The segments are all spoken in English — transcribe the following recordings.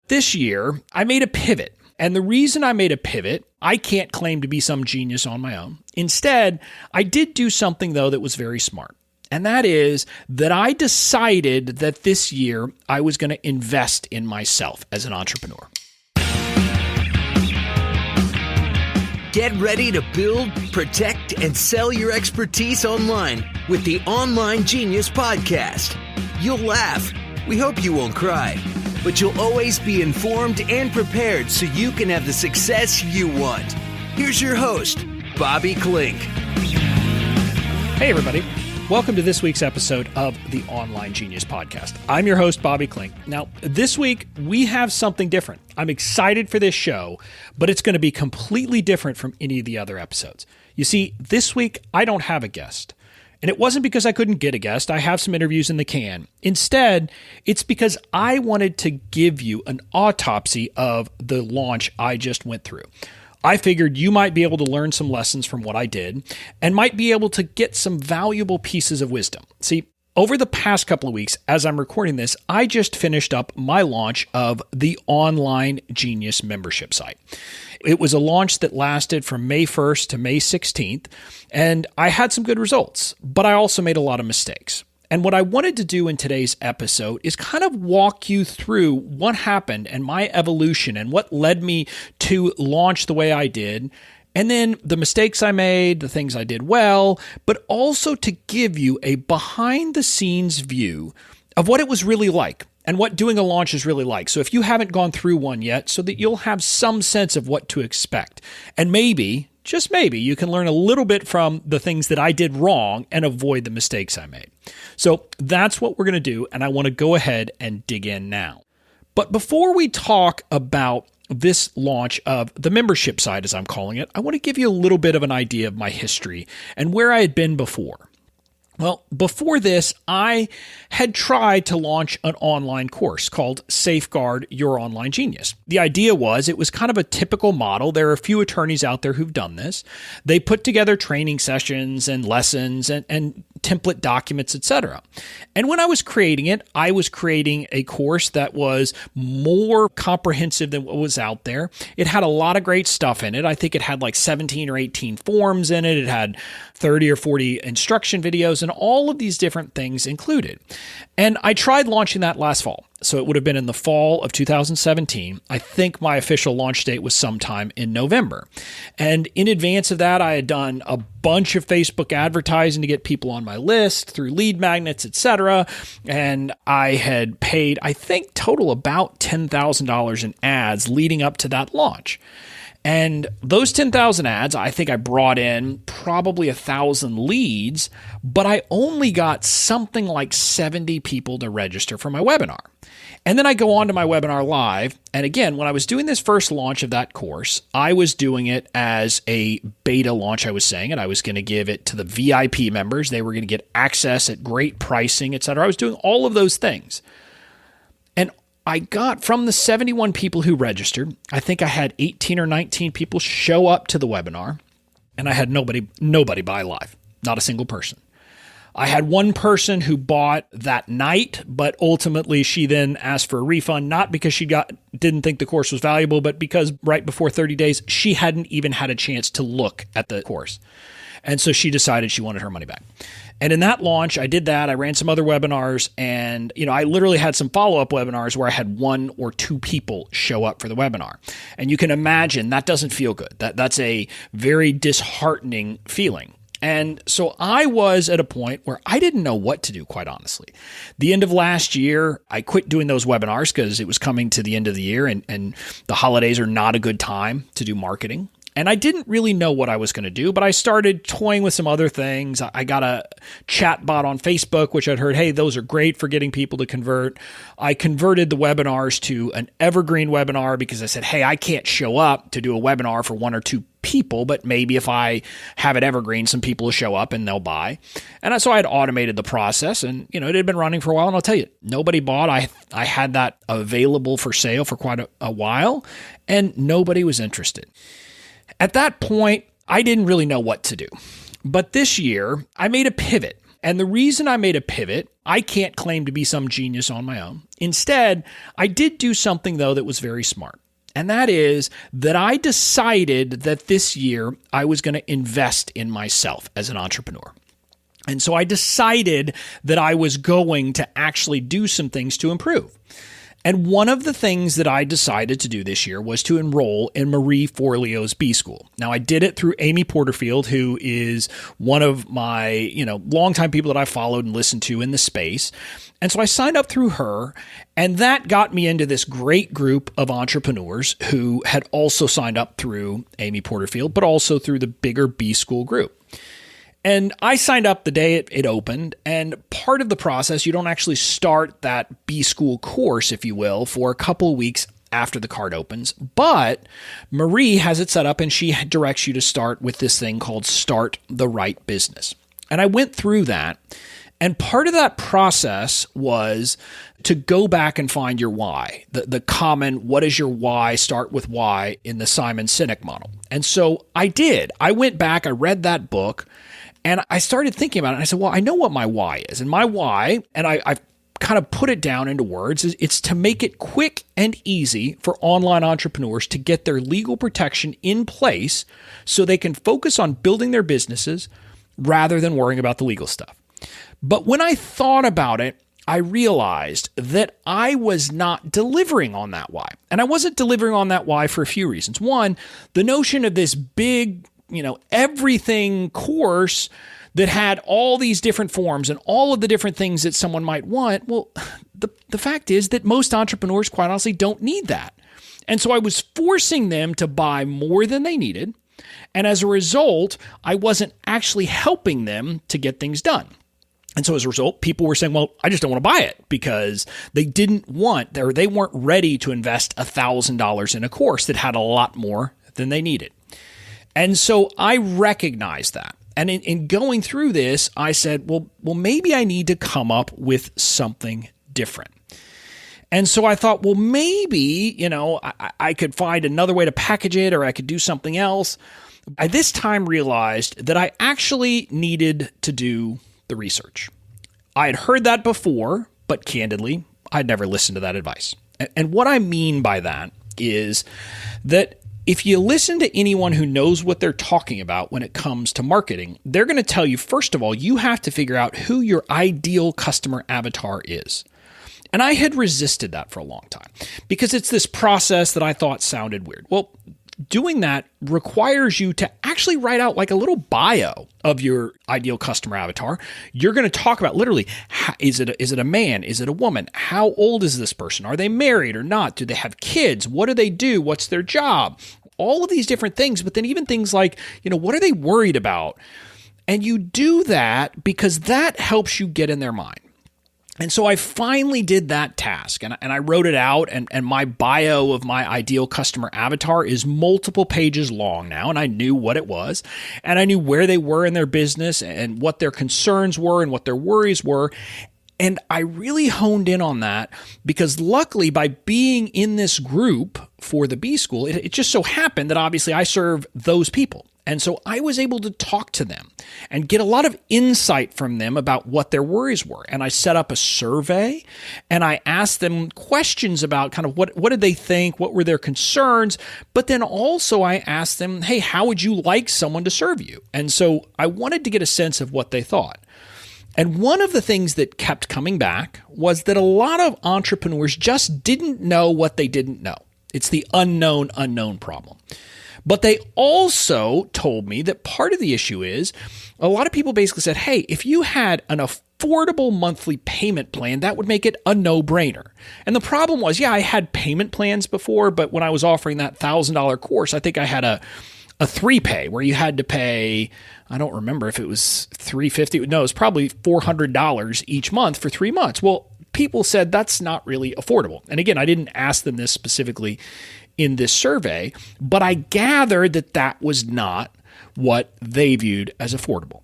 This year, I made a pivot. And the reason I made a pivot, I can't claim to be some genius on my own. Instead, I did do something, though, that was very smart. And that is that I decided that this year I was going to invest in myself as an entrepreneur. Get ready to build, protect, and sell your expertise online with the Online Genius Podcast. You'll laugh. We hope you won't cry. But you'll always be informed and prepared so you can have the success you want. Here's your host, Bobby Klinck. Hey, everybody. Welcome to this week's episode of the Online Genius Podcast. I'm your host, Bobby Klinck. Now, this week, we have something different. I'm excited for this show, but it's going to be completely different from any of the other episodes. You see, this week, I don't have a guest. And it wasn't because I couldn't get a guest. I have some interviews in the can. Instead, it's because I wanted to give you an autopsy of the launch I just went through. I figured you might be able to learn some lessons from what I did and might be able to get some valuable pieces of wisdom. See, over the past couple of weeks, as I'm recording this, I just finished up my launch of the Online Genius membership site. It was a launch that lasted from May 1st to May 16th, and I had some good results, but I also made a lot of mistakes. And what I wanted to do in today's episode is kind of walk you through what happened and my evolution and what led me to launch the way I did, and then the mistakes I made, the things I did well, but also to give you a behind-the-scenes view of what it was really like and what doing a launch is really like. So if you haven't gone through one yet, so that you'll have some sense of what to expect. And maybe, just maybe, you can learn a little bit from the things that I did wrong and avoid the mistakes I made. So that's what we're going to do, and I want to go ahead and dig in now. But before we talk about this launch of the membership site, as I'm calling it, I want to give you a little bit of an idea of my history and where I had been before. Well, before this, I had tried to launch an online course called Safeguard Your Online Genius. The idea was it was kind of a typical model. There are a few attorneys out there who've done this. They put together training sessions and lessons and template documents, etc. And when I was creating it, I was creating a course that was more comprehensive than what was out there. It had a lot of great stuff in it. I think it had like 17 or 18 forms in it. It had 30 or 40 instruction videos and all of these different things included. And I tried launching that last fall. So it would have been in the fall of 2017. I think my official launch date was sometime in November. And in advance of that, I had done a bunch of Facebook advertising to get people on my list through lead magnets, etc. And I had paid, I think, total about $10,000 in ads leading up to that launch. And those 10,000 ads, I think I brought in probably 1,000 leads, but I only got something like 70 people to register for my webinar. And then I go on to my webinar live. And again, when I was doing this first launch of that course, I was doing it as a beta launch, I was saying, and I was going to give it to the VIP members. They were going to get access at great pricing, etc. I was doing all of those things. And I got from the 71 people who registered, I think I had 18 or 19 people show up to the webinar, and I had nobody buy live, not a single person. I had one person who bought that night, but ultimately she then asked for a refund, not because she didn't think the course was valuable, but because right before 30 days, she hadn't even had a chance to look at the course. And so she decided she wanted her money back. And in that launch, I did that. I ran some other webinars, and I literally had some follow-up webinars where I had 1 or 2 people show up for the webinar. And you can imagine that doesn't feel good. That's a very disheartening feeling. And so I was at a point where I didn't know what to do, quite honestly. The end of last year, I quit doing those webinars because it was coming to the end of the year, and the holidays are not a good time to do marketing. And I didn't really know what I was going to do, but I started toying with some other things. I got a chat bot on Facebook, which I'd heard, hey, those are great for getting people to convert. I converted the webinars to an evergreen webinar because I said, hey, I can't show up to do a webinar for 1 or 2 people, but maybe if I have it evergreen, some people will show up and they'll buy. And so I had automated the process, and it had been running for a while. And I'll tell you, nobody bought. I had that available for sale for quite a while, and nobody was interested. At that point, I didn't really know what to do. But this year, I made a pivot. And the reason I made a pivot, I can't claim to be some genius on my own. Instead, I did do something, though, that was very smart. And that is that I decided that this year I was going to invest in myself as an entrepreneur. And so I decided that I was going to actually do some things to improve. And one of the things that I decided to do this year was to enroll in Marie Forleo's B School. Now, I did it through Amy Porterfield, who is one of my, longtime people that I followed and listened to in the space. And so I signed up through her, and that got me into this great group of entrepreneurs who had also signed up through Amy Porterfield, but also through the bigger B School group. And I signed up the day it opened, and part of the process, you don't actually start that B School course, if you will, for a couple of weeks after the card opens. But Marie has it set up, and she directs you to start with this thing called Start the Right Business. And I went through that, and part of that process was to go back and find your why, the common, what is your why, start with why in the Simon Sinek model. And so I did. I went back, I read that book, and I started thinking about it, and I said, well, I know what my why is. And my why, and I've kind of put it down into words, is it's to make it quick and easy for online entrepreneurs to get their legal protection in place so they can focus on building their businesses rather than worrying about the legal stuff. But when I thought about it, I realized that I was not delivering on that why. And I wasn't delivering on that why for a few reasons. One, the notion of this big everything course that had all these different forms and all of the different things that someone might want. Well, the fact is that most entrepreneurs, quite honestly, don't need that. And so I was forcing them to buy more than they needed. And as a result, I wasn't actually helping them to get things done. And so as a result, people were saying, well, I just don't want to buy it because they didn't want, or they weren't ready to invest $1,000 in a course that had a lot more than they needed. And so I recognized that. And in going through this, I said, well, maybe I need to come up with something different. And so I thought, well, maybe, I could find another way to package it, or I could do something else. I this time realized that I actually needed to do the research. I had heard that before, but candidly, I'd never listened to that advice. And what I mean by that is that if you listen to anyone who knows what they're talking about when it comes to marketing, they're going to tell you, first of all, you have to figure out who your ideal customer avatar is. And I had resisted that for a long time because it's this process that I thought sounded weird. Well, doing that requires you to actually write out like a little bio of your ideal customer avatar. You're going to talk about literally, is it a man? Is it a woman? How old is this person? Are they married or not? Do they have kids? What do they do? What's their job? All of these different things, but then even things like, what are they worried about? And you do that because that helps you get in their mind. And so I finally did that task, and I wrote it out, and my bio of my ideal customer avatar is multiple pages long now, and I knew what it was, and I knew where they were in their business and what their concerns were and what their worries were. And I really honed in on that because luckily by being in this group for the B School, it just so happened that obviously I serve those people. And so I was able to talk to them and get a lot of insight from them about what their worries were. And I set up a survey and I asked them questions about kind of what did they think? What were their concerns? But then also I asked them, hey, how would you like someone to serve you? And so I wanted to get a sense of what they thought. And one of the things that kept coming back was that a lot of entrepreneurs just didn't know what they didn't know. It's the unknown problem. But they also told me that part of the issue is a lot of people basically said, hey, if you had an affordable monthly payment plan, that would make it a no-brainer. And the problem was, I had payment plans before, but when I was offering that $1,000 course, I think I had a 3-pay where you had to pay, I don't remember if it was $350. No, it was probably $400 each month for 3 months. Well, people said that's not really affordable. And again, I didn't ask them this specifically in this survey, but I gathered that that was not what they viewed as affordable.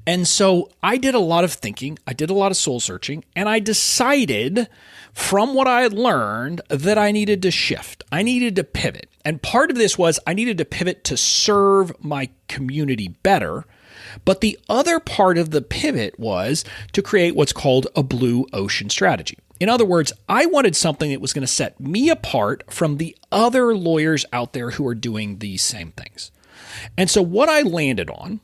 And so I did a lot of thinking, I did a lot of soul searching, and I decided from what I had learned that I needed to shift. I needed to pivot. And part of this was I needed to pivot to serve my community better But the other part of the pivot was to create what's called a blue ocean strategy. In other words, I wanted something that was going to set me apart from the other lawyers out there who are doing these same things. And so what I landed on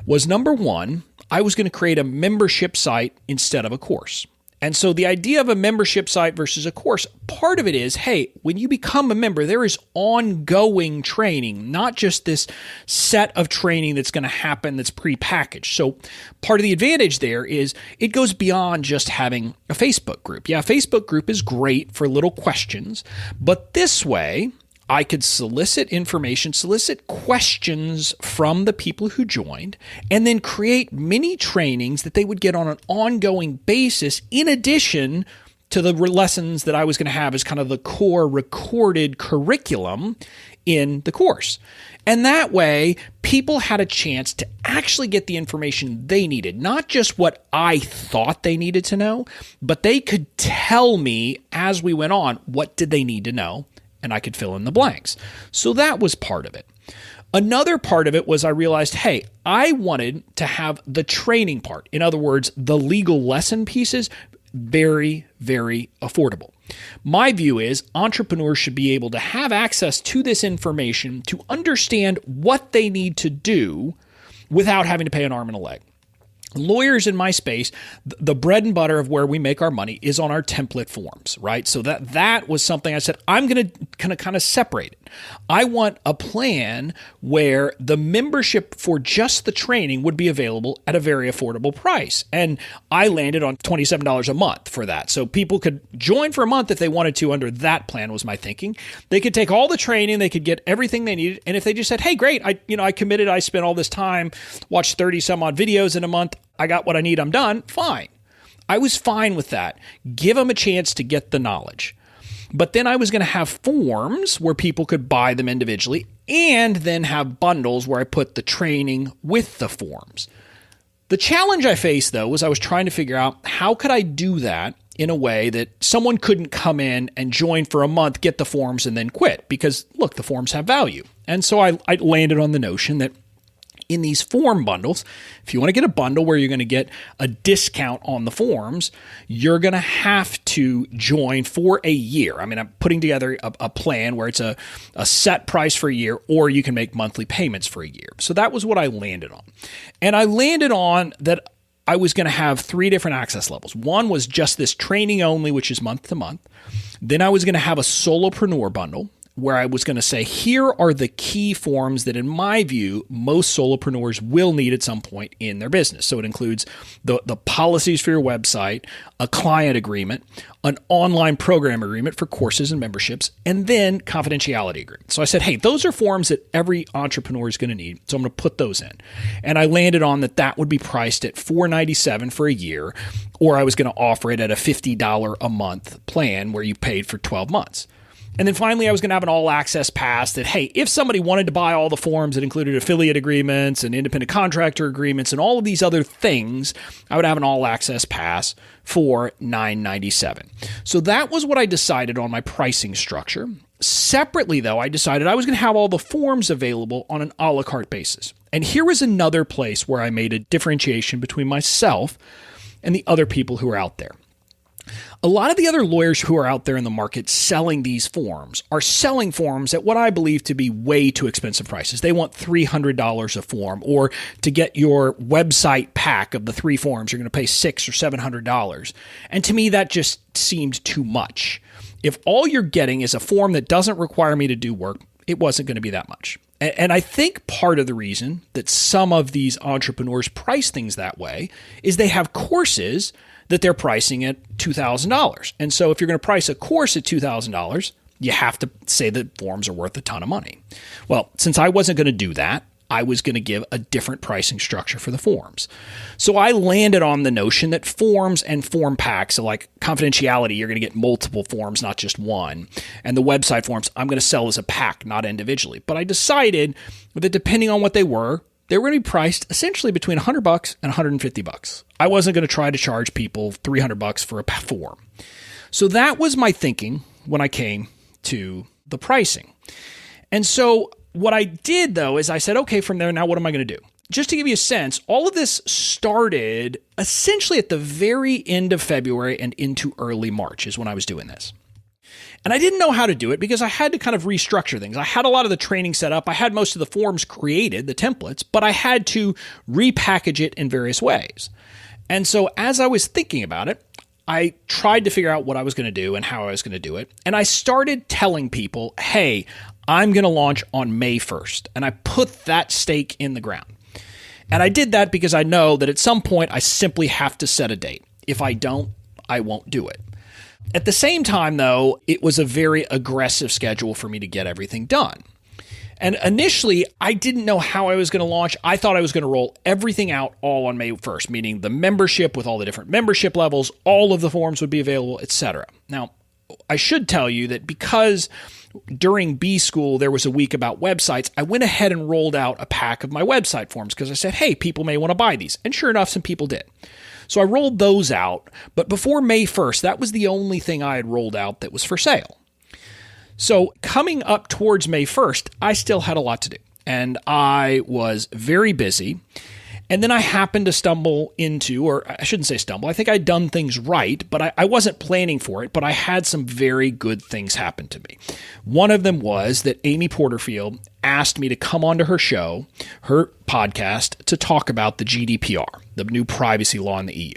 was, number one, I was going to create a membership site instead of a course. And so the idea of a membership site versus a course, part of it is, hey, when you become a member, there is ongoing training, not just this set of training that's going to happen that's prepackaged. So part of the advantage there is it goes beyond just having a Facebook group. Yeah, a Facebook group is great for little questions, but this way, I could solicit information, solicit questions from the people who joined, and then create mini trainings that they would get on an ongoing basis in addition to the lessons that I was going to have as kind of the core recorded curriculum in the course. And that way, people had a chance to actually get the information they needed, not just what I thought they needed to know, but they could tell me as we went on, what did they need to know? And I could fill in the blanks. So that was part of it. Another part of it was I realized, hey, I wanted to have the training part. In other words, the legal lesson pieces, very, very affordable. My view is entrepreneurs should be able to have access to this information to understand what they need to do without having to pay an arm and a leg. Lawyers in my space, the bread and butter of where we make our money is on our template forms, right? So that was something I said, I'm going to kind of separate it. I want a plan where the membership for just the training would be available at a very affordable price. And I landed on $27 a month for that. So people could join for a month if they wanted to under that plan was my thinking. They could take all the training, they could get everything they needed. And if they just said, hey, great, I committed, I spent all this time, watched 30 some odd videos in a month, I got what I need, I'm done, fine. I was fine with that. Give them a chance to get the knowledge. But then I was going to have forms where people could buy them individually and then have bundles where I put the training with the forms. The challenge I faced, though, was I was trying to figure out how could I do that in a way that someone couldn't come in and join for a month, get the forms, and then quit. Because, look, the forms have value. And so I landed on the notion that in these form bundles, if you want to get a bundle where you're going to get a discount on the forms, you're going to have to join for a year. I mean, I'm putting together a plan where it's a set price for a year, or you can make monthly payments for a year. So that was what I landed on. And I landed on that I was going to have 3 different access levels. One was just this training only, which is month to month. Then I was going to have a solopreneur bundle, where I was going to say, here are the key forms that, in my view, most solopreneurs will need at some point in their business. So it includes the policies for your website, a client agreement, an online program agreement for courses and memberships, and then confidentiality agreement. So I said, hey, those are forms that every entrepreneur is going to need. So I'm going to put those in. And I landed on that would be priced at $497 for a year, or I was going to offer it at a $50 a month plan where you paid for 12 months. And then finally, I was going to have an all-access pass that, hey, if somebody wanted to buy all the forms that included affiliate agreements and independent contractor agreements and all of these other things, I would have an all-access pass for $997. So that was what I decided on my pricing structure. Separately, though, I decided I was going to have all the forms available on an a la carte basis. And here was another place where I made a differentiation between myself and the other people who are out there. A lot of the other lawyers who are out there in the market selling these forms are selling forms at what I believe to be way too expensive prices. They want $300 a form, or to get your website pack of the 3 forms, you're going to pay $600 or $700. And to me, that just seemed too much. If all you're getting is a form that doesn't require me to do work, it wasn't going to be that much. And I think part of the reason that some of these entrepreneurs price things that way is they have courses that they're pricing at $2,000. And so if you're going to price a course at $2,000, you have to say that forms are worth a ton of money. Well, since I wasn't going to do that, I was going to give a different pricing structure for the forms. So I landed on the notion that forms and form packs, so like confidentiality, you're going to get multiple forms, not just one. And the website forms, I'm going to sell as a pack, not individually. But I decided that depending on what they were going to be priced essentially between $100 and $150. I wasn't going to try to charge people $300 for a form. So that was my thinking when I came to the pricing. And so what I did, though, is I said, okay, from there, now what am I going to do? just to give you a sense, all of this started essentially at the very end of February and into early March is when I was doing this. And I didn't know how to do it because I had to kind of restructure things. I had a lot of the training set up. I had most of the forms created, the templates, but I had to repackage it in various ways. And so as I was thinking about it, I tried to figure out what I was going to do and how I was going to do it. And I started telling people, hey, I'm going to launch on May 1st. And I put that stake in the ground. And I did that because I know that at some point I simply have to set a date. If I don't, I won't do it. At the same time, though, it was a very aggressive schedule for me to get everything done. And initially, I didn't know how I was going to launch. I thought I was going to roll everything out all on May 1st, meaning the membership with all the different membership levels, all of the forms would be available, etc. Now, I should tell you that because during B School, there was a week about websites, I went ahead and rolled out a pack of my website forms because I said, hey, people may want to buy these. And sure enough, some people did. So I rolled those out, but before May 1st, that was the only thing I had rolled out that was for sale. So coming up towards May 1st, I still had a lot to do, and I was very busy. And then I happened to stumble into, or I shouldn't say stumble, I think I'd done things right, but I wasn't planning for it, but I had some very good things happen to me. One of them was that Amy Porterfield asked me to come onto her show, her podcast, to talk about the GDPR, the new privacy law in the EU.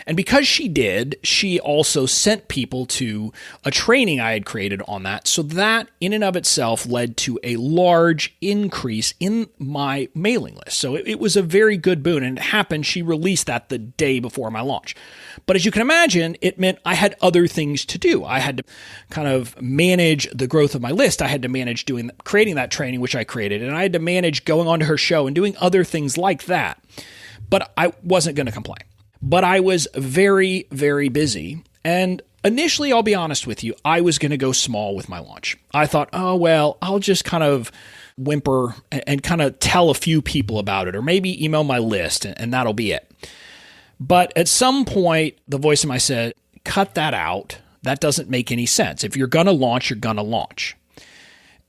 And because she did, she also sent people to a training I had created on that. So that in and of itself led to a large increase in my mailing list. So it was a very good boon. And it happened, she released that the day before my launch. But as you can imagine, it meant I had other things to do. I had to kind of manage the growth of my list. I had to manage creating that training, which I created. And I had to manage going onto her show and doing other things like that. But I wasn't going to complain. But I was very, very busy. And initially, I'll be honest with you, I was going to go small with my launch. I thought, oh, well, I'll just kind of whimper and kind of tell a few people about it, or maybe email my list, and that'll be it. But at some point, the voice in my said, cut that out. That doesn't make any sense. If you're going to launch, you're going to launch.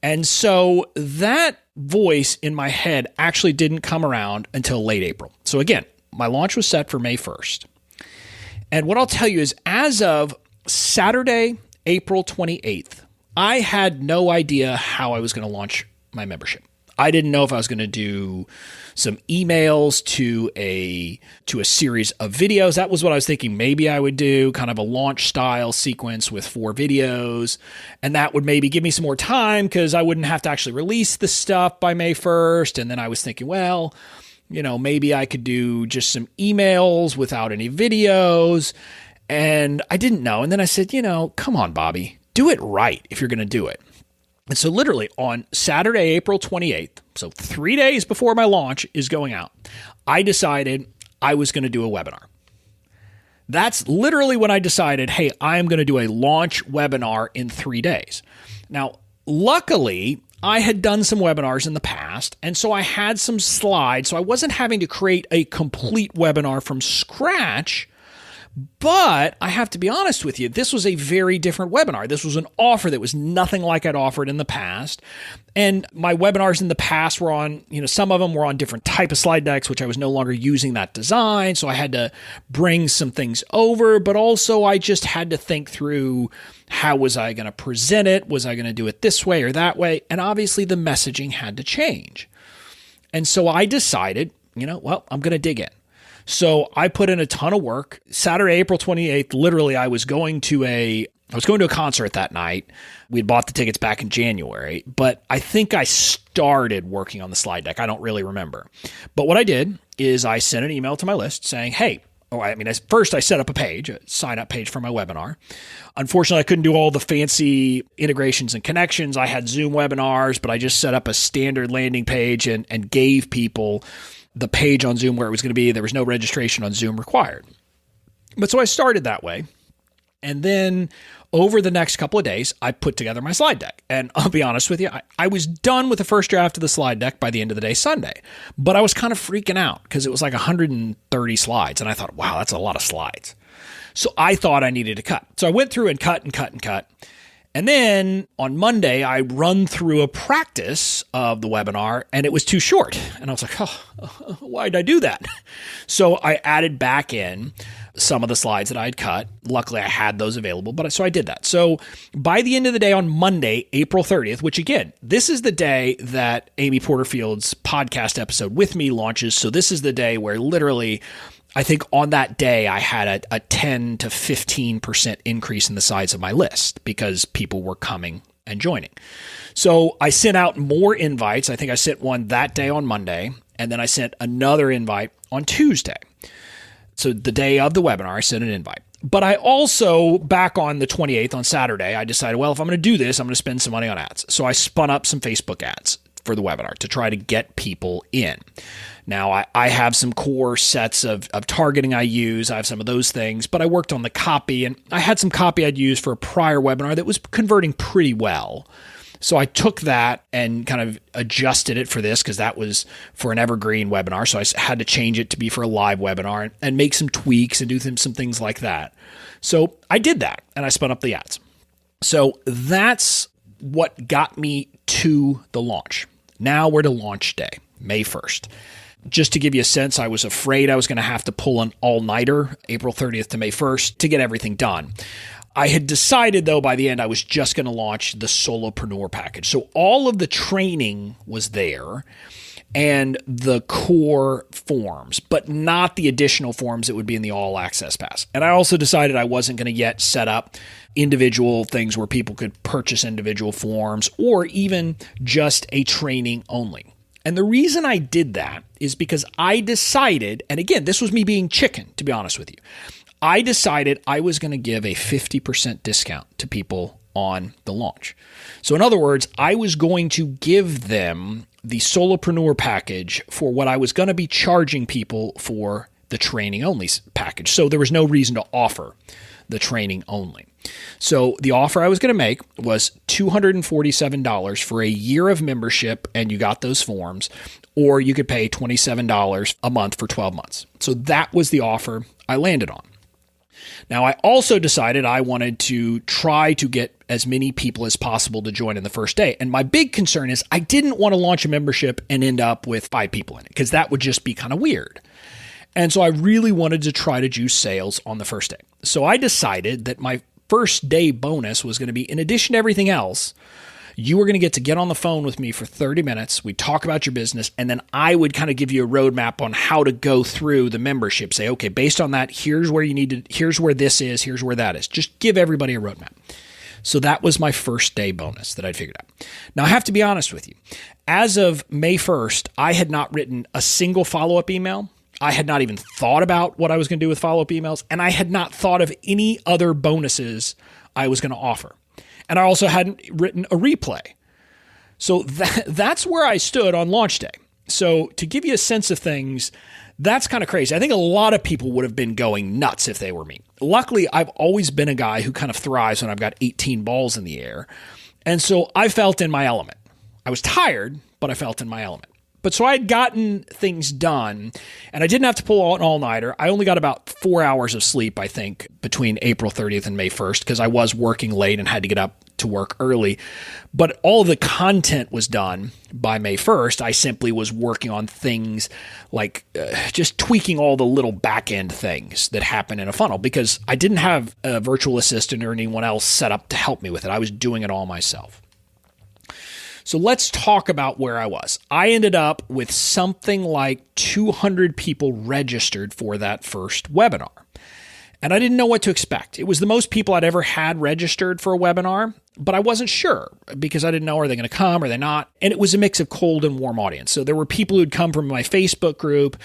And so that voice in my head actually didn't come around until late April. So again, my launch was set for May 1st. And what I'll tell you is as of Saturday, April 28th, I had no idea how I was going to launch my membership. I didn't know if I was going to do some emails to a series of videos. That was what I was thinking maybe I would do, kind of a launch style sequence with 4 videos. And that would maybe give me some more time because I wouldn't have to actually release the stuff by May 1st. And then I was thinking, well, maybe I could do just some emails without any videos. And I didn't know. And then I said, come on, Bobby, do it right if you're going to do it. And so literally on Saturday, April 28th, so 3 days before my launch is going out, I decided I was going to do a webinar. That's literally when I decided, hey, I'm going to do a launch webinar in 3 days. Now, luckily, I had done some webinars in the past, and so I had some slides, so I wasn't having to create a complete webinar from scratch. But I have to be honest with you, this was a very different webinar. This was an offer that was nothing like I'd offered in the past. And my webinars in the past were on, some of them were on different type of slide decks, which I was no longer using that design. So I had to bring some things over, but also I just had to think through how was I going to present it? Was I going to do it this way or that way? And obviously the messaging had to change. And so I decided, I'm going to dig in. So I put in a ton of work. Saturday, April 28th, literally I was going to a concert that night. We'd bought the tickets back in January, but I think I started working on the slide deck. I don't really remember. But what I did is I sent an email to my list saying, hey, first I set up a sign up page for my webinar. Unfortunately, I couldn't do all the fancy integrations and connections. I had Zoom webinars, but I just set up a standard landing page and gave people the page on Zoom where it was going to be. There was no registration on Zoom required. But so I started that way. And then over the next couple of days, I put together my slide deck. And I'll be honest with you, I was done with the first draft of the slide deck by the end of the day Sunday. But I was kind of freaking out because it was like 130 slides. And I thought, wow, that's a lot of slides. So I thought I needed to cut. So I went through and cut and cut and cut. And then on Monday, I run through a practice of the webinar and it was too short. And I was like, oh, why did I do that? So I added back in some of the slides that I had cut. Luckily, I had those available, so I did that. So by the end of the day on Monday, April 30th, which again, this is the day that Amy Porterfield's podcast episode with me launches. So this is the day where literally, I think on that day, I had a 10 to 15% increase in the size of my list because people were coming and joining. So I sent out more invites. I think I sent one that day on Monday, and then I sent another invite on Tuesday. So the day of the webinar, I sent an invite. But I also, back on the 28th, on Saturday, I decided, well, if I'm going to do this, I'm going to spend some money on ads. So I spun up some Facebook ads for the webinar to try to get people in. Now, I have some core sets of targeting I use. I have some of those things, but I worked on the copy, and I had some copy I'd used for a prior webinar that was converting pretty well. So I took that and kind of adjusted it for this because that was for an evergreen webinar. So I had to change it to be for a live webinar and make some tweaks and do some things like that. So I did that and I spun up the ads. So that's what got me to the launch. Now we're to launch day, May 1st. Just to give you a sense, I was afraid I was going to have to pull an all-nighter, April 30th to May 1st, to get everything done. I had decided, though, by the end, I was just going to launch the solopreneur package. So all of the training was there and the core forms, but not the additional forms that would be in the all access pass. And I also decided I wasn't going to yet set up individual things where people could purchase individual forms or even just a training only. And the reason I did that is because I decided, and again, this was me being chicken, to be honest with you. I decided I was going to give a 50% discount to people on the launch. So in other words, I was going to give them the solopreneur package for what I was going to be charging people for the training only package. So there was no reason to offer the training only. So the offer I was going to make was $247 for a year of membership, and you got those forms, or you could pay $27 a month for 12 months. So that was the offer I landed on. Now, I also decided I wanted to try to get as many people as possible to join in the first day. And my big concern is I didn't want to launch a membership and end up with 5 people in it because that would just be kind of weird. And so I really wanted to try to juice sales on the first day. So I decided that my first day bonus was going to be, in addition to everything else, you were going to get on the phone with me for 30 minutes. We'd talk about your business, and then I would kind of give you a roadmap on how to go through the membership. Say, okay, based on that, here's where you need to, here's where this is, here's where that is. Just give everybody a roadmap. So that was my first day bonus that I'd figured out. Now, I have to be honest with you. As of May 1st, I had not written a single follow-up email. I had not even thought about what I was going to do with follow-up emails, and I had not thought of any other bonuses I was going to offer. And I also hadn't written a replay. So that's where I stood on launch day. So to give you a sense of things, that's kind of crazy. I think a lot of people would have been going nuts if they were me. Luckily, I've always been a guy who kind of thrives when I've got 18 balls in the air. And so I felt in my element. I was tired, but I felt in my element. But so I had gotten things done, and I didn't have to pull an all-nighter. I only got about 4 hours of sleep, I think, between April 30th and May 1st, because I was working late and had to get up to work early. But all of the content was done by May 1st. I simply was working on things like just tweaking all the little back-end things that happen in a funnel, because I didn't have a virtual assistant or anyone else set up to help me with it. I was doing it all myself. So let's talk about where I was. I ended up with something like 200 people registered for that first webinar. And I didn't know what to expect. It was the most people I'd ever had registered for a webinar, but I wasn't sure because I didn't know, are they going to come, are they not? And it was a mix of cold and warm audience. So there were people who'd come from my Facebook group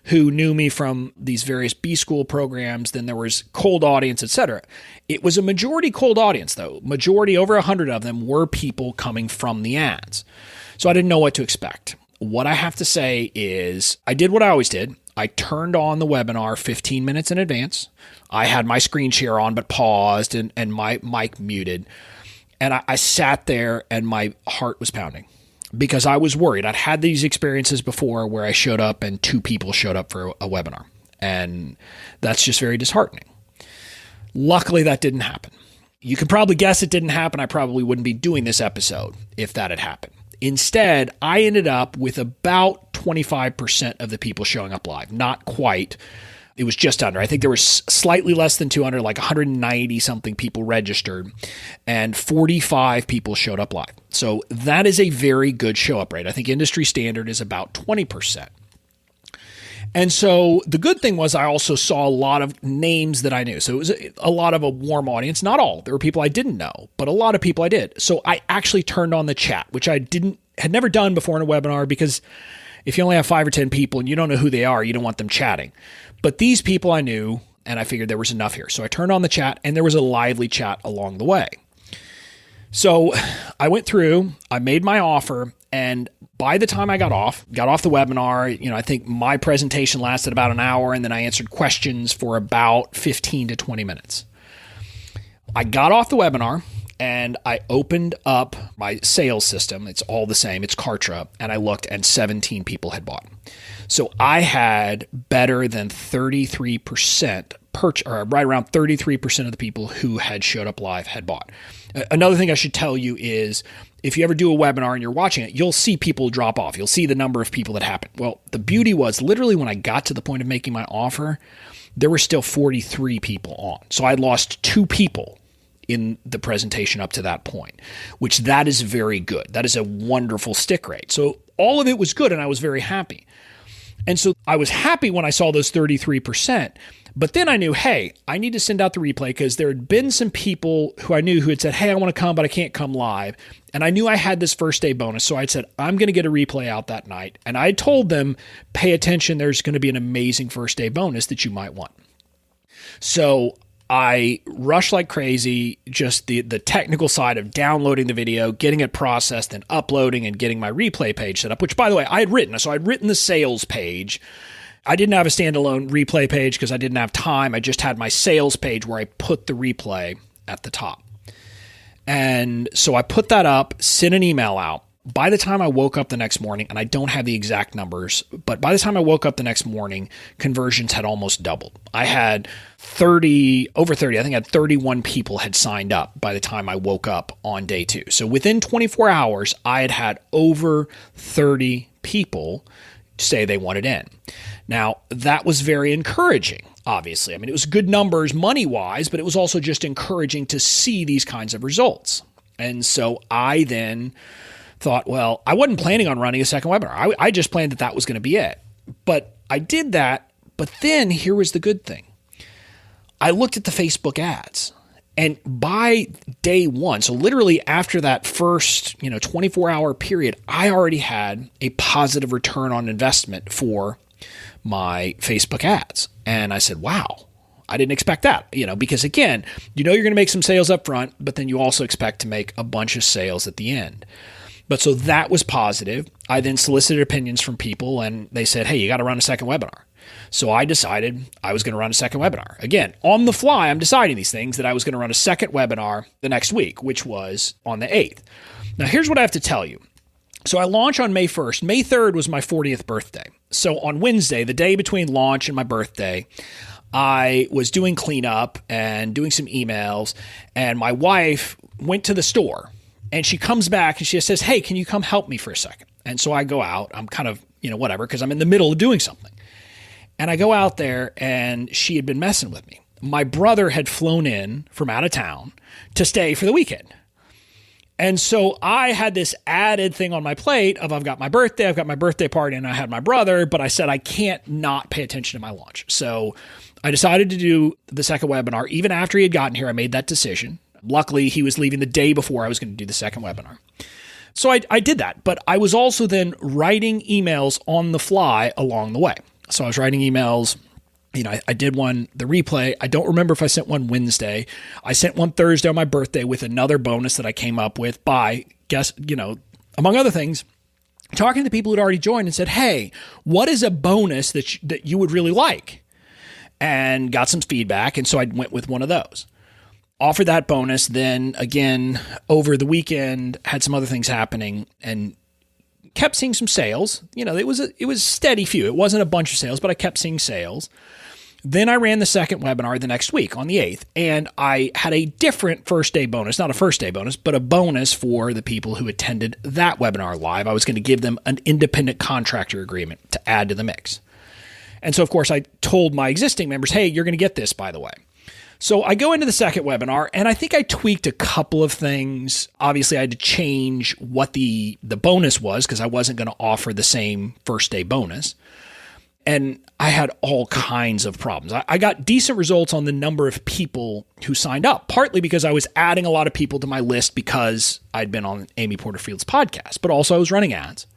who knew me from these various B-School programs. Then there was cold audience, etc. It was a majority cold audience, though. Majority, over 100 of them, were people coming from the ads. So I didn't know what to expect. What I have to say is I did what I always did. I turned on the webinar 15 minutes in advance. I had my screen share on, but paused and my mic muted. And I sat there and my heart was pounding because I was worried. I'd had these experiences before where I showed up and 2 people showed up for a webinar. And that's just very disheartening. Luckily, that didn't happen. You can probably guess it didn't happen. I probably wouldn't be doing this episode if that had happened. Instead, I ended up with about 25% of the people showing up live. Not quite. It was just under. I think there was slightly less than 200, like 190 something people registered, and 45 people showed up live. So that is a very good show up rate. I think industry standard is about 20%. And so the good thing was I also saw a lot of names that I knew. So it was a lot of a warm audience. Not all. There were people I didn't know, but a lot of people I did. So I actually turned on the chat, which I had never done before in a webinar, because if you only have 5 or 10 people and you don't know who they are, you don't want them chatting. But these people I knew, and I figured there was enough here. So I turned on the chat, and there was a lively chat along the way. So I went through, I made my offer, and by the time I got off the webinar, I think my presentation lasted about an hour, and then I answered questions for about 15 to 20 minutes. I got off the webinar, and I opened up my sales system. It's all the same. It's Kartra. And I looked, and 17 people had bought. So I had better than 33% or right around 33% of the people who had showed up live had bought. Another thing I should tell you is, if you ever do a webinar and you're watching it, you'll see people drop off. You'll see the number of people that happened. Well, the beauty was, literally when I got to the point of making my offer, there were still 43 people on. So I lost 2 people in the presentation up to that point, which that is very good. That is a wonderful stick rate. So all of it was good, and I was very happy. And so I was happy when I saw those 33%. But then I knew, hey, I need to send out the replay, because there had been some people who I knew who had said, hey, I want to come, but I can't come live. And I knew I had this first day bonus. So I said, I'm going to get a replay out that night. And I told them, pay attention, there's going to be an amazing first day bonus that you might want. So I rushed like crazy, just the technical side of downloading the video, getting it processed and uploading, and getting my replay page set up, which, by the way, I had written. So I'd written the sales page. I didn't have a standalone replay page because I didn't have time. I just had my sales page where I put the replay at the top. And so I put that up, sent an email out. By the time I woke up the next morning, and I don't have the exact numbers, but by the time I woke up the next morning, conversions had almost doubled. I had over 30, I think I had 31 people had signed up by the time I woke up on day 2. So within 24 hours, I had over 30 people say they wanted in. Now, that was very encouraging, obviously. I mean, it was good numbers money-wise, but it was also just encouraging to see these kinds of results. And so I then thought, well, I wasn't planning on running a second webinar. I just planned that was going to be it. But I did that. But then here was the good thing. I looked at the Facebook ads. And by day 1, so literally after that first 24-hour period, I already had a positive return on investment for my Facebook ads. And I said, wow, I didn't expect that, because again, you're going to make some sales up front, but then you also expect to make a bunch of sales at the end. But so that was positive. I then solicited opinions from people, and they said, hey, you got to run a second webinar. So I decided I was going to run a second webinar. Again, on the fly, I'm deciding these things, that I was going to run a second webinar the next week, which was on the 8th. Now, here's what I have to tell you. So I launched on May 1st. May 3rd was my 40th birthday. So on Wednesday, the day between launch and my birthday, I was doing cleanup and doing some emails, and my wife went to the store, and she comes back and she says, hey, can you come help me for a second? And so I go out. I'm kind of, whatever, because I'm in the middle of doing something. And I go out there, and she had been messing with me. My brother had flown in from out of town to stay for the weekend. And so I had this added thing on my plate of I've got my birthday party, and I had my brother, but I said I can't not pay attention to my launch. So I decided to do the second webinar. Even after he had gotten here, I made that decision. Luckily, he was leaving the day before I was going to do the second webinar. So I did that, but I was also then writing emails on the fly along the way. So I was writing emails. I did one, the replay. I don't remember if I sent one Wednesday. I sent one Thursday on my birthday with another bonus that I came up with by, among other things, talking to the people who'd already joined and said, hey, what is a bonus that you would really like? And got some feedback. And so I went with one of those. Offered that bonus. Then again, over the weekend, had some other things happening and kept seeing some sales. It was steady few. It wasn't a bunch of sales, but I kept seeing sales. Then I ran the second webinar the next week on the 8th, and I had a different first day bonus, not a first day bonus, but a bonus for the people who attended that webinar live. I was going to give them an independent contractor agreement to add to the mix. And so, of course, I told my existing members, hey, you're going to get this, by the way. So I go into the second webinar, and I think I tweaked a couple of things. Obviously, I had to change what the bonus was because I wasn't going to offer the same first day bonus. And I had all kinds of problems. I got decent results on the number of people who signed up, partly because I was adding a lot of people to my list because I'd been on Amy Porterfield's podcast, but also I was running ads.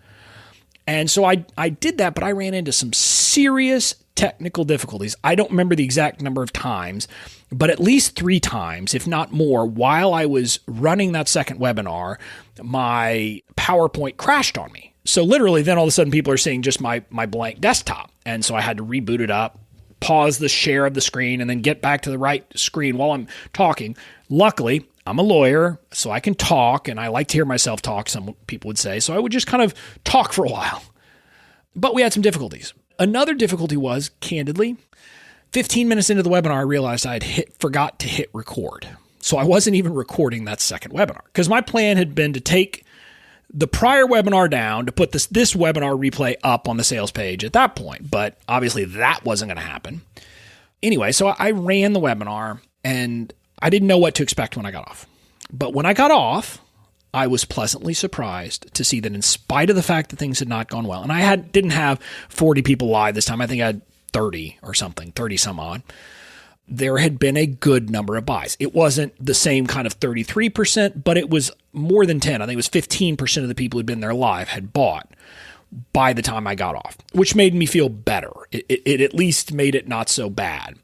And so I did that, but I ran into some serious technical difficulties. I don't remember the exact number of times, but at least 3 times, if not more, while I was running that second webinar, my PowerPoint crashed on me. So literally then all of a sudden people are seeing just my blank desktop. And so I had to reboot it up, pause the share of the screen, and then get back to the right screen while I'm talking. Luckily, I'm a lawyer, so I can talk, and I like to hear myself talk, some people would say. So I would just kind of talk for a while. But we had some difficulties. Another difficulty was, candidly, 15 minutes into the webinar, I realized I had forgot to hit record. So I wasn't even recording that second webinar because my plan had been to take the prior webinar down to put this webinar replay up on the sales page at that point. But obviously that wasn't going to happen. Anyway, so I ran the webinar and I didn't know what to expect when I got off. But when I got off, I was pleasantly surprised to see that in spite of the fact that things had not gone well, and I didn't have 40 people live this time. I think I had 30 or something, 30 some odd. There had been a good number of buys. It wasn't the same kind of 33%, but it was more than 10. I think it was 15% of the people who'd been there live had bought by the time I got off, which made me feel better. It at least made it not so bad.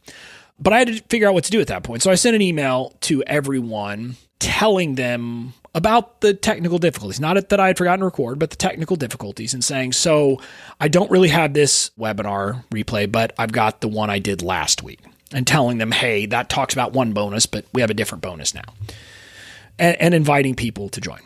But I had to figure out what to do at that point. So I sent an email to everyone telling them about the technical difficulties, not that I had forgotten to record, but the technical difficulties, and saying, so I don't really have this webinar replay, but I've got the one I did last week. And telling them, hey, that talks about one bonus, but we have a different bonus now. And inviting people to join.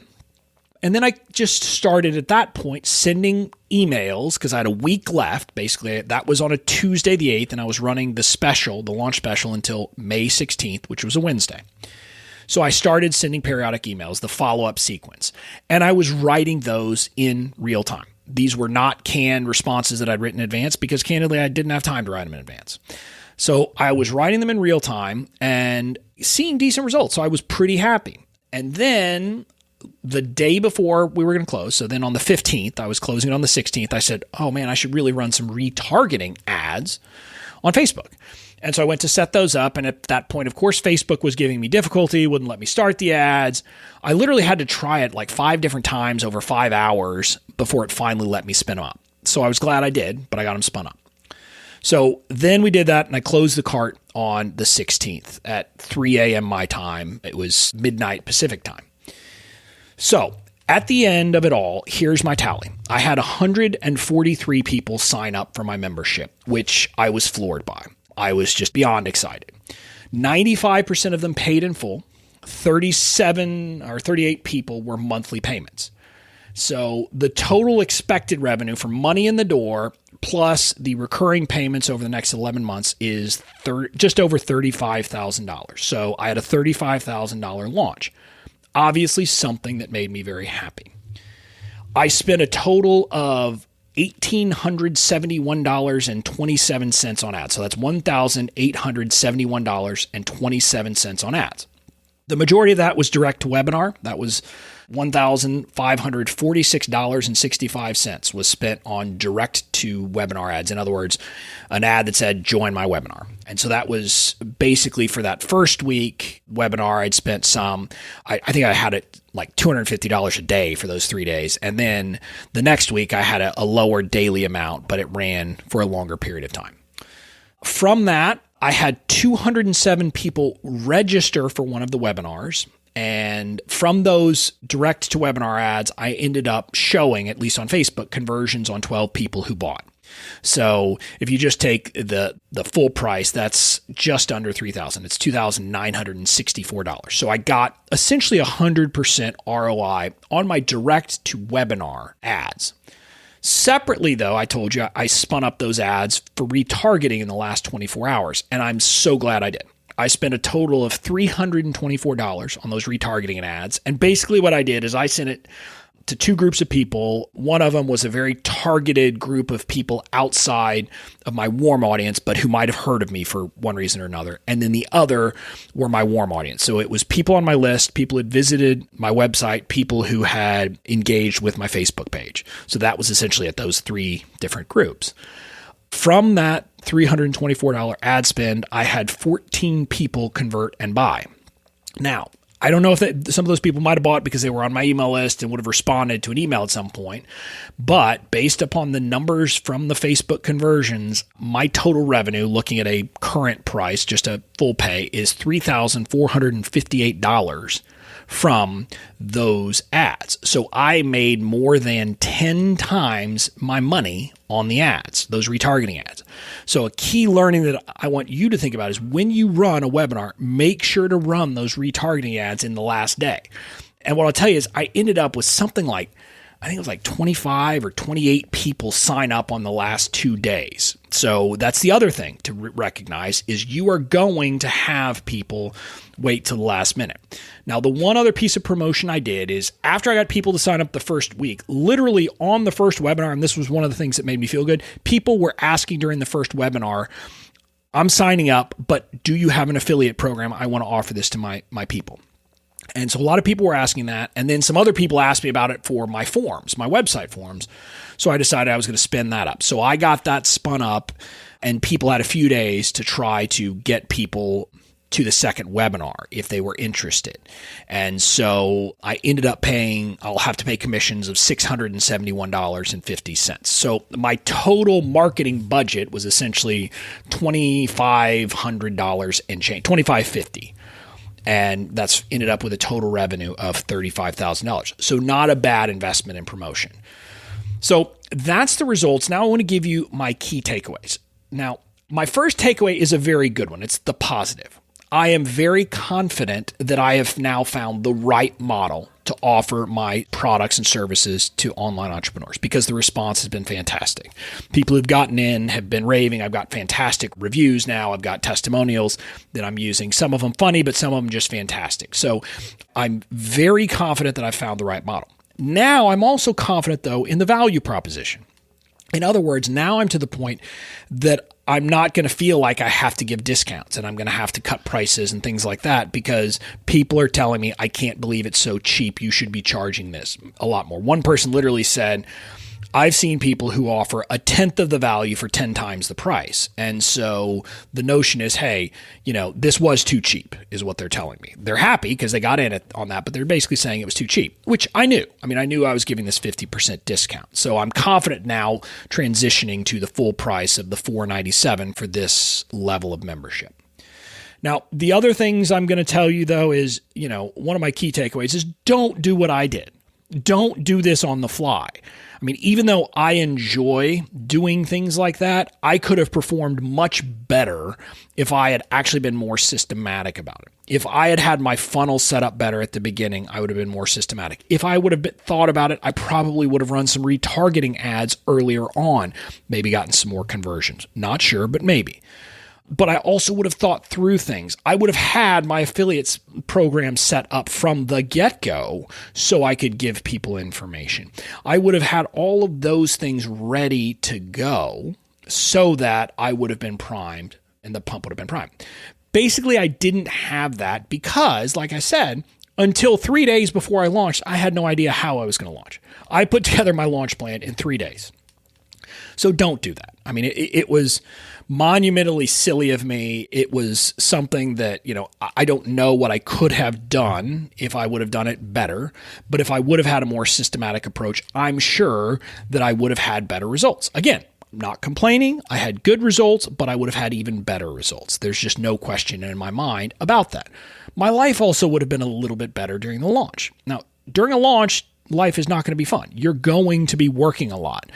And then I just started at that point sending emails because I had a week left. Basically, that was on a Tuesday the 8th, and I was running the launch special until May 16th, which was a Wednesday. So I started sending periodic emails, the follow-up sequence, and I was writing those in real time. These were not canned responses that I'd written in advance because, candidly, I didn't have time to write them in advance. So I was writing them in real time and seeing decent results. So I was pretty happy. And then the day before we were going to close, so then on the 15th, I was closing it on the 16th, I said, oh man, I should really run some retargeting ads on Facebook. And so I went to set those up. And at that point, of course, Facebook was giving me difficulty, wouldn't let me start the ads. I literally had to try it like 5 different times over 5 hours before it finally let me spin them up. So I was glad I did, but I got them spun up. So then we did that, and I closed the cart on the 16th at 3 a.m. my time. It was midnight Pacific time. So at the end of it all, here's my tally. I had 143 people sign up for my membership, which I was floored by. I was just beyond excited. 95% of them paid in full. 37 or 38 people were monthly payments. So the total expected revenue from money in the door plus the recurring payments over the next 11 months is just over $35,000. So I had a $35,000 launch. Obviously something that made me very happy. I spent a total of $1,871.27 on ads. So that's $1,871.27 on ads. The majority of that was direct to webinar. That was $1,546.65 was spent on direct to webinar ads. In other words, an ad that said, join my webinar. And so that was basically for that first week webinar, I'd spent I think I had it like $250 a day for those 3 days. And then the next week I had a lower daily amount, but it ran for a longer period of time. From that, I had 207 people register for one of the webinars. And from those direct to webinar ads, I ended up showing, at least on Facebook, conversions on 12 people who bought. So if you just take the full price, that's just under $3,000. It's $2,964. So I got essentially 100% ROI on my direct to webinar ads. Separately, though, I told you I spun up those ads for retargeting in the last 24 hours, and I'm so glad I did. I spent a total of $324 on those retargeting ads, and basically what I did is I sent it to two groups of people. One of them was a very targeted group of people outside of my warm audience, but who might have heard of me for one reason or another. And then the other were my warm audience. So it was people on my list, people who had visited my website, people who had engaged with my Facebook page. So that was essentially at those three different groups. From that $324 ad spend, I had 14 people convert and buy. Now, I don't know if some of those people might have bought because they were on my email list and would have responded to an email at some point. But based upon the numbers from the Facebook conversions, my total revenue, looking at a current price, just a full pay, is $3,458 from those ads. So I made more than 10 times my money on the ads, those retargeting ads. So a key learning that I want you to think about is when you run a webinar, make sure to run those retargeting ads in the last day. And what I'll tell you is I ended up with something like, I think it was like 25 or 28 people sign up on the last 2 days. So that's the other thing to recognize is you are going to have people wait till the last minute. Now, the one other piece of promotion I did is after I got people to sign up the first week, literally on the first webinar, and this was one of the things that made me feel good, people were asking during the first webinar, I'm signing up, but do you have an affiliate program? I want to offer this to my people. And so a lot of people were asking that. And then some other people asked me about it for my forms, my website forms. So I decided I was going to spin that up. So I got that spun up and people had a few days to try to get people to the second webinar if they were interested. And so I ended up I'll have to pay commissions of $671.50. So my total marketing budget was essentially $2,500 and change, $2,550. And that's ended up with a total revenue of $35,000. So not a bad investment in promotion. So that's the results. Now I want to give you my key takeaways. Now, my first takeaway is a very good one. It's the positive. I am very confident that I have now found the right model to offer my products and services to online entrepreneurs because the response has been fantastic. People who've gotten in have been raving. I've got fantastic reviews now. I've got testimonials that I'm using. Some of them funny, but some of them just fantastic. So I'm very confident that I've found the right model. Now I'm also confident, though, in the value proposition. In other words, now I'm to the point that I'm not going to feel like I have to give discounts and I'm going to have to cut prices and things like that because people are telling me, I can't believe it's so cheap. You should be charging this a lot more. One person literally said, I've seen people who offer a tenth of the value for 10 times the price. And so the notion is, hey, this was too cheap is what they're telling me. They're happy because they got in on that, but they're basically saying it was too cheap, which I knew. I knew I was giving this 50% discount. So I'm confident now transitioning to the full price of the $497 for this level of membership. Now, the other things I'm going to tell you, though, is, one of my key takeaways is don't do what I did. Don't do this on the fly. Even though I enjoy doing things like that, I could have performed much better if I had actually been more systematic about it. If I had had my funnel set up better at the beginning, I would have been more systematic. If I would have thought about it, I probably would have run some retargeting ads earlier on, maybe gotten some more conversions. Not sure, but maybe. But I also would have thought through things. I would have had my affiliates program set up from the get-go so I could give people information. I would have had all of those things ready to go so that I would have been primed and the pump would have been primed. Basically, I didn't have that because, like I said, until 3 days before I launched, I had no idea how I was going to launch. I put together my launch plan in 3 days. So don't do that. It was monumentally silly of me. It was something that, I don't know what I could have done if I would have done it better. But if I would have had a more systematic approach, I'm sure that I would have had better results. Again, I'm not complaining. I had good results, but I would have had even better results. There's just no question in my mind about that. My life also would have been a little bit better during the launch. Now, during a launch, life is not going to be fun. You're going to be working a lot.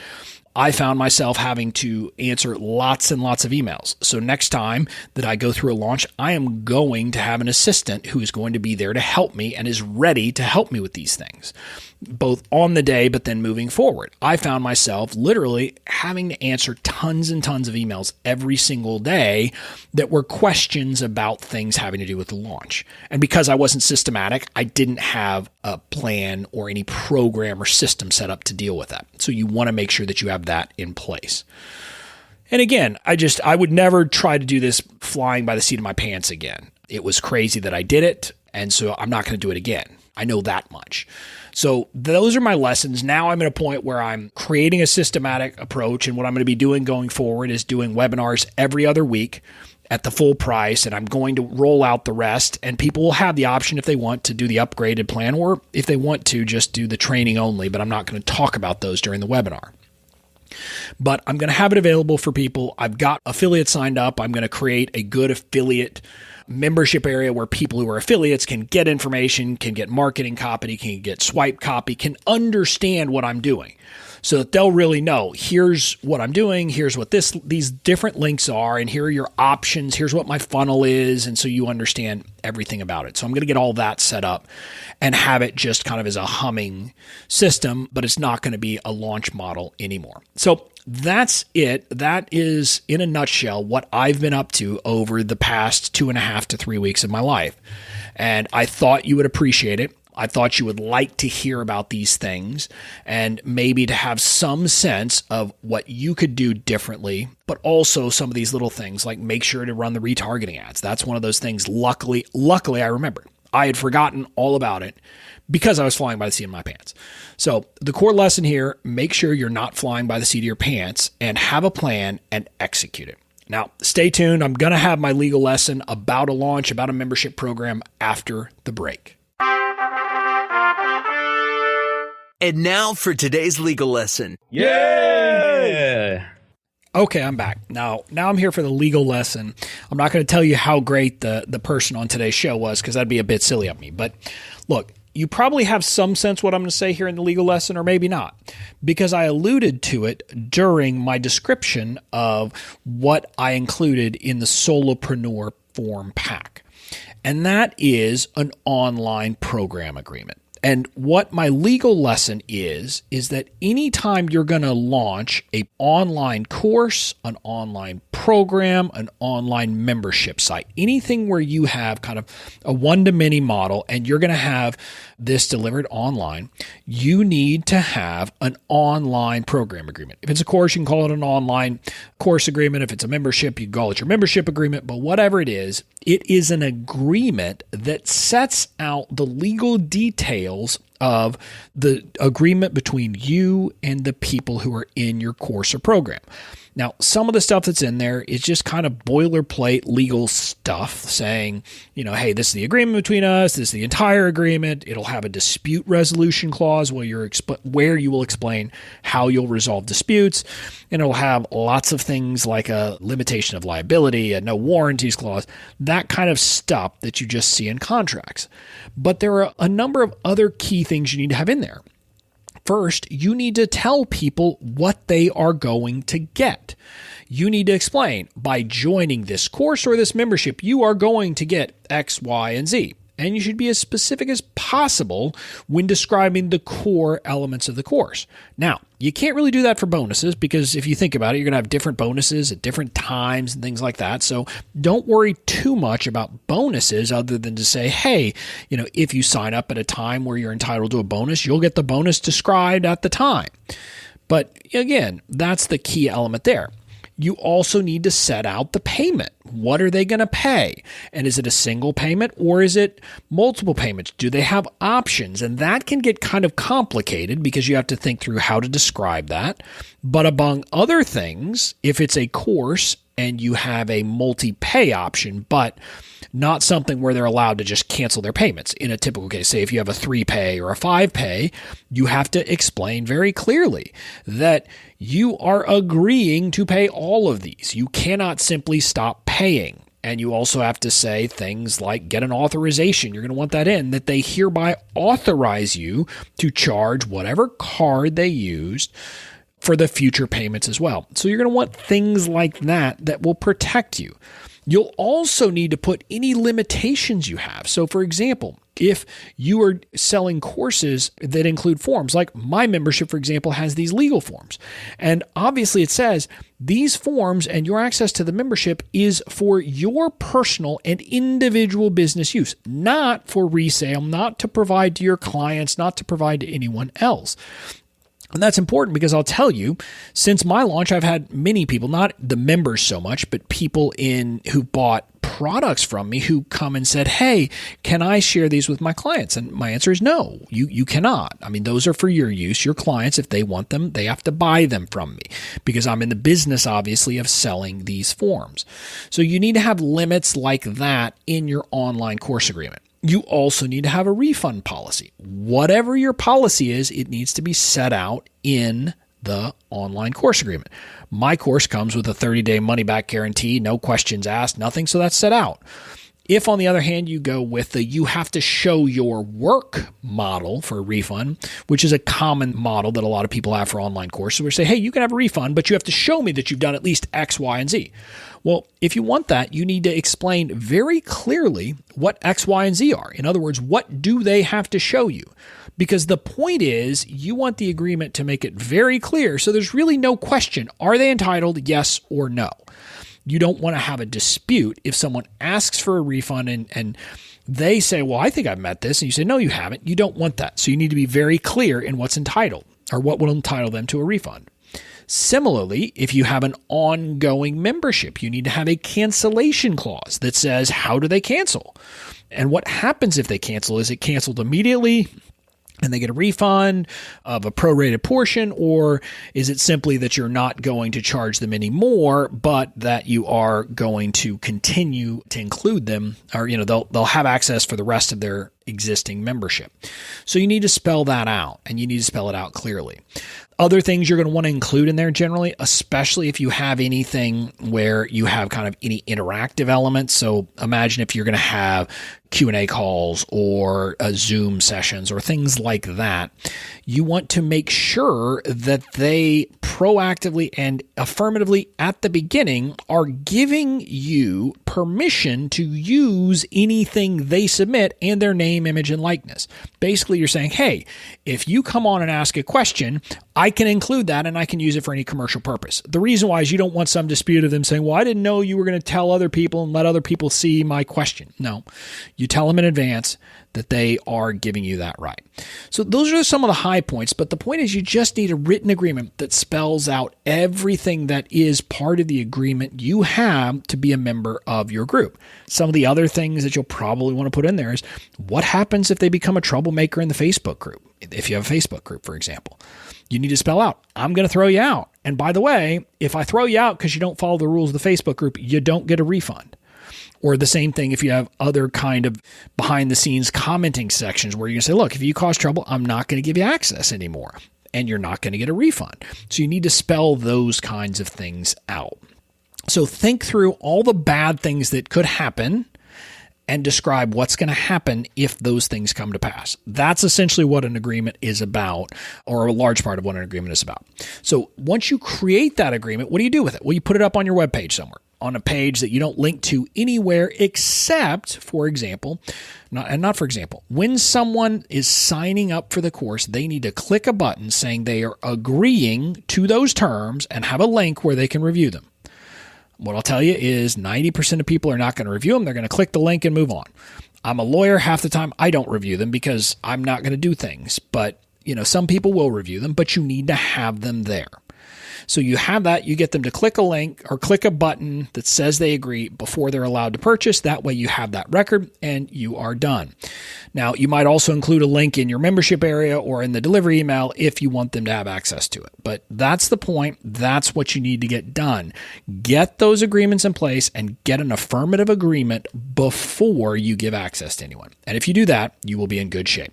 I found myself having to answer lots and lots of emails. So next time that I go through a launch, I am going to have an assistant who is going to be there to help me and is ready to help me with these things. both on the day, but then moving forward. I found myself literally having to answer tons and tons of emails every single day that were questions about things having to do with the launch. And because I wasn't systematic, I didn't have a plan or any program or system set up to deal with that. So you want to make sure that you have that in place. And again, I would never try to do this flying by the seat of my pants again. It was crazy that I did it, and so I'm not going to do it again. I know that much. So those are my lessons. Now I'm at a point where I'm creating a systematic approach, and what I'm going to be doing going forward is doing webinars every other week at the full price, and I'm going to roll out the rest, and people will have the option if they want to do the upgraded plan, or if they want to just do the training only, but I'm not going to talk about those during the webinar. But I'm going to have it available for people. I've got affiliates signed up. I'm going to create a good affiliate membership area where people who are affiliates can get information, can get marketing copy, can get swipe copy, can understand what I'm doing so that they'll really know, here's what I'm doing, here's what these different links are, and here are your options, here's what my funnel is, and so you understand everything about it. So I'm going to get all that set up and have it just kind of as a humming system, but it's not going to be a launch model anymore. So that's it. That is, in a nutshell, what I've been up to over the past 2.5 to 3 weeks of my life. And I thought you would appreciate it. I thought you would like to hear about these things and maybe to have some sense of what you could do differently, but also some of these little things like make sure to run the retargeting ads. That's one of those things. Luckily, I remembered. I had forgotten all about it because I was flying by the seat of my pants. So the core lesson here, make sure you're not flying by the seat of your pants and have a plan and execute it. Now, stay tuned. I'm going to have my legal lesson about a launch, about a membership program after the break. And now for today's legal lesson. Yay! Okay, I'm back. Now I'm here for the legal lesson. I'm not going to tell you how great the person on today's show was because that'd be a bit silly of me. But look, you probably have some sense what I'm going to say here in the legal lesson, or maybe not, because I alluded to it during my description of what I included in the Solopreneur Form Pack. And that is an online program agreement. And what my legal lesson is that anytime you're going to launch an online course, an online program, an online membership site, anything where you have kind of a one-to-many model and you're going to have this delivered online, you need to have an online program agreement. If it's a course, you can call it an online course agreement. If it's a membership, you can call it your membership agreement. But whatever it is an agreement that sets out the legal details of the agreement between you and the people who are in your course or program. Now, some of the stuff that's in there is just kind of boilerplate legal stuff saying, hey, this is the agreement between us. This is the entire agreement. It'll have a dispute resolution clause where you will explain how you'll resolve disputes. And it'll have lots of things like a limitation of liability, a no warranties clause, that kind of stuff that you just see in contracts. But there are a number of other key things you need to have in there. First, you need to tell people what they are going to get. You need to explain, by joining this course or this membership, you are going to get X, Y, and Z. And you should be as specific as possible when describing the core elements of the course. Now, you can't really do that for bonuses because if you think about it, you're going to have different bonuses at different times and things like that. So don't worry too much about bonuses other than to say, hey, if you sign up at a time where you're entitled to a bonus, you'll get the bonus described at the time. But again, that's the key element there. You also need to set out the payment. What are they going to pay? And is it a single payment or is it multiple payments? Do they have options? And that can get kind of complicated because you have to think through how to describe that. But among other things, if it's a course and you have a multi-pay option, but not something where they're allowed to just cancel their payments. In a typical case, say if you have a 3-pay or a 5-pay, you have to explain very clearly that you are agreeing to pay all of these. You cannot simply stop paying. And you also have to say things like get an authorization. You're going to want that in, that they hereby authorize you to charge whatever card they used for the future payments as well. So you're going to want things like that will protect you. You'll also need to put any limitations you have. So for example, If you are selling courses that include forms, like my membership, for example, has these legal forms. And obviously it says these forms and your access to the membership is for your personal and individual business use, not for resale, not to provide to your clients, not to provide to anyone else. And that's important because I'll tell you, since my launch, I've had many people, not the members so much, but people who bought products from me who come and said, hey, can I share these with my clients? And my answer is no, you cannot. I mean, those are for your use. Your clients, if they want them, they have to buy them from me because I'm in the business, obviously, of selling these forms. So you need to have limits like that in your online course agreement. You also need to have a refund policy. Whatever your policy is, it needs to be set out in the online course agreement. My course comes with a 30-day money-back guarantee, no questions asked, nothing, so that's set out. If, on the other hand, you go with you have to show your work model for a refund, which is a common model that a lot of people have for online courses, where they say, hey, you can have a refund, but you have to show me that you've done at least X, Y, and Z. Well, if you want that, you need to explain very clearly what X, Y, and Z are. In other words, what do they have to show you? Because the point is, you want the agreement to make it very clear, so there's really no question. Are they entitled, yes or no? You don't want to have a dispute if someone asks for a refund and they say, well, I think I've met this. And you say, no, you haven't. You don't want that. So you need to be very clear in what's entitled or what will entitle them to a refund. Similarly, if you have an ongoing membership, you need to have a cancellation clause that says, how do they cancel? And what happens if they cancel? Is it canceled immediately and they get a refund of a prorated portion, or is it simply that you're not going to charge them anymore, but that you are going to continue to include them, or they'll have access for the rest of their existing membership? So you need to spell that out, and you need to spell it out clearly. Other things you're going to want to include in there generally, especially if you have anything where you have kind of any interactive elements. So imagine if you're going to have Q&A calls or Zoom sessions or things like that. You want to make sure that they proactively and affirmatively at the beginning are giving you permission to use anything they submit and their name, image, and likeness. Basically, you're saying, hey, if you come on and ask a question, I can include that and I can use it for any commercial purpose. The reason why is you don't want some dispute of them saying, well, I didn't know you were going to tell other people and let other people see my question. No, you tell them in advance that they are giving you that right. So those are some of the high points, but the point is you just need a written agreement that spells out everything that is part of the agreement you have to be a member of your group. Some of the other things that you'll probably want to put in there is what happens if they become a troublemaker in the Facebook group? If you have a Facebook group, for example, you need to spell out, I'm going to throw you out. And by the way, if I throw you out because you don't follow the rules of the Facebook group, you don't get a refund. Or the same thing if you have other kind of behind the scenes commenting sections where you can say, look, if you cause trouble, I'm not going to give you access anymore and you're not going to get a refund. So you need to spell those kinds of things out. So think through all the bad things that could happen and describe what's going to happen if those things come to pass. That's essentially what an agreement is about, or a large part of what an agreement is about. So once you create that agreement, what do you do with it? Well, you put it up on your webpage somewhere, on a page that you don't link to anywhere except, for example, when someone is signing up for the course, they need to click a button saying they are agreeing to those terms and have a link where they can review them. What I'll tell you is 90% of people are not going to review them. They're going to click the link and move on. I'm a lawyer. Half the time I don't review them because I'm not going to do things. But, some people will review them, but you need to have them there. So you have that, you get them to click a link or click a button that says they agree before they're allowed to purchase. That way you have that record and you are done. Now, you might also include a link in your membership area or in the delivery email if you want them to have access to it. But that's the point. That's what you need to get done. Get those agreements in place and get an affirmative agreement before you give access to anyone. And if you do that, you will be in good shape.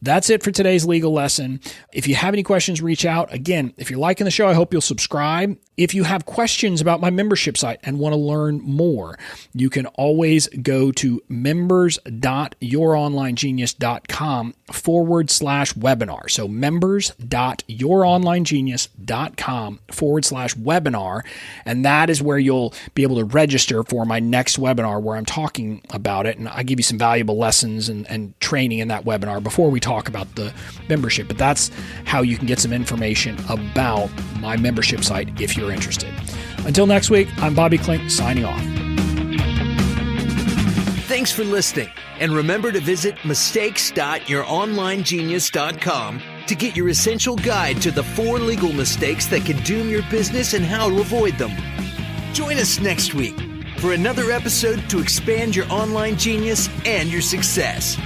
That's it for today's legal lesson. If you have any questions, reach out. Again, if you're liking the show, I hope you'll subscribe. If you have questions about my membership site and want to learn more, you can always go to members.youronlinegenius.com/webinar. So members.youronlinegenius.com/webinar. And that is where you'll be able to register for my next webinar where I'm talking about it. And I give you some valuable lessons and training in that webinar before we talk about the membership. But that's how you can get some information about my membership site if you're interested. Until next week, I'm Bobby Klinck signing off. Thanks for listening. And remember to visit mistakes.youronlinegenius.com to get your essential guide to the 4 legal mistakes that can doom your business and how to avoid them. Join us next week for another episode to expand your online genius and your success.